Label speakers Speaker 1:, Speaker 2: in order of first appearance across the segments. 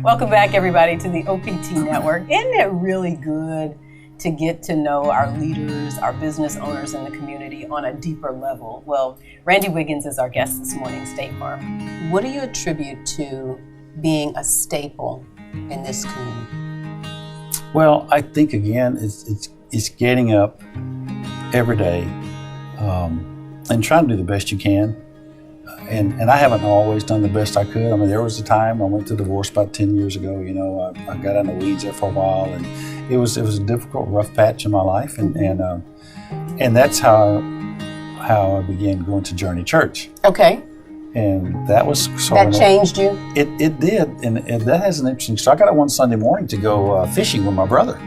Speaker 1: Welcome back, everybody, to the OPT Network. Isn't it really good to get to know our leaders, our business owners in the community on a deeper level? Well, Randy Wiggins is our guest this morning, State Farm. What do you attribute to being a staple in this community?
Speaker 2: Well, I think, again, it's getting up every day and trying to do the best you can. And I haven't always done the best I could. I mean, there was a time I went through divorce about 10 years ago. You know, I got in the weeds there for a while, and it was a difficult, rough patch in my life. And that's how I began going to Journey Church.
Speaker 1: Okay.
Speaker 2: And that was
Speaker 1: that changed you?
Speaker 2: It did, and that has an interesting story. I got up one Sunday morning to go fishing with my brother.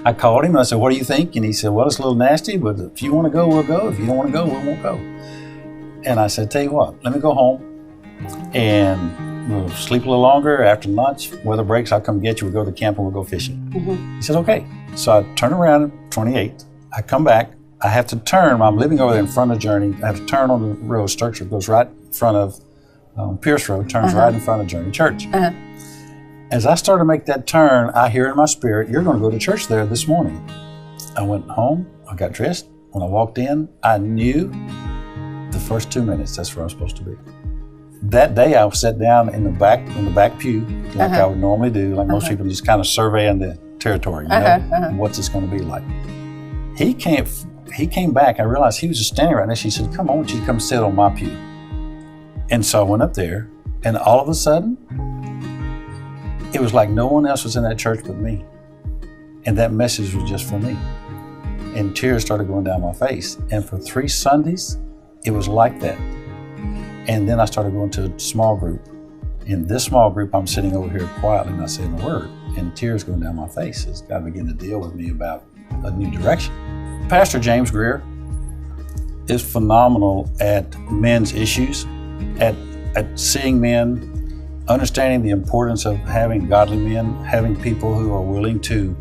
Speaker 2: I called him and I said, "What do you think?" And he said, "Well, it's a little nasty, but if you want to go, we'll go. If you don't want to go, we won't go." And I said, "Tell you what, let me go home and we'll sleep a little longer. After lunch, weather breaks, I'll come get you. We'll go to the camp and we'll go fishing." He said, "Okay." So I turn around at 28. I come back. I have to turn. I'm living over there in front of Journey. I have to turn on the road structure. It goes right in front of Pierce Road, turns right in front of Journey Church. As I started to make that turn, I hear in my spirit, "You're going to go to church there this morning." I went home. I got dressed. When I walked in, I knew the first 2 minutes, that's where I'm supposed to be. That day, I sat down in the back pew, like I would normally do, like most people, just kind of surveying the territory, you know, what's this going to be like. He came back. I realized he was just standing right next to me. He said, "Come on, I want you to come sit on my pew." And so I went up there, and all of a sudden, it was like no one else was in that church but me. And that message was just for me. And tears started going down my face. And for 3 Sundays, it was like that. And then I started going to a small group. In this small group, I'm sitting over here quietly, not saying a word, and tears going down my face as God began to deal with me about a new direction. Pastor James Greer is phenomenal at men's issues, at seeing men, understanding the importance of having godly men, having people who are willing to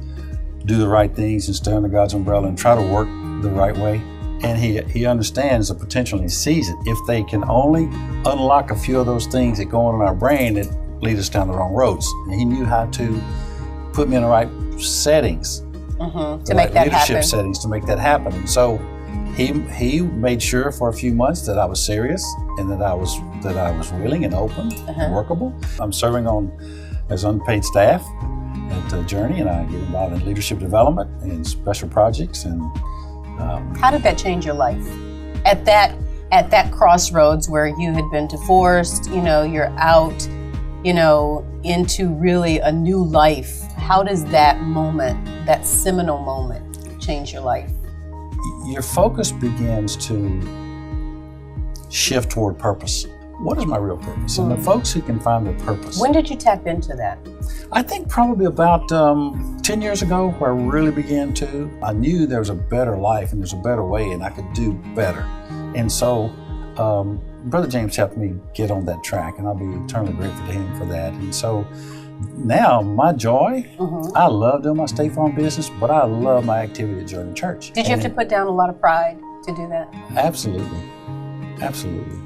Speaker 2: do the right things and stay under God's umbrella and try to work the right way. And he understands the potential and he sees it. If they can only unlock a few of those things that go on in our brain that lead us down the wrong roads. And he knew how to put me in the right settings,
Speaker 1: to make that
Speaker 2: leadership
Speaker 1: happen.
Speaker 2: settings to make that happen. And so he made sure for a few months that I was serious and that I was willing and open and workable. I'm serving as unpaid staff at Journey, and I get involved in leadership development and special projects. And
Speaker 1: how did that change your life? At that crossroads where you had been divorced, you know, you're out, you know, into really a new life. How does that moment, that seminal moment, change your life?
Speaker 2: Your focus begins to shift toward purpose. What is my real purpose? And the folks who can find their purpose.
Speaker 1: When did you tap into that?
Speaker 2: I think probably about 10 years ago, where I really began to. I knew there was a better life and there's a better way and I could do better. And so Brother James helped me get on that track, and I'll be eternally grateful to him for that. And so now my joy, I love doing my State Farm business, but I love my activity at Journey Church.
Speaker 1: Did you have to put down a lot of pride to do that?
Speaker 2: Absolutely. Absolutely.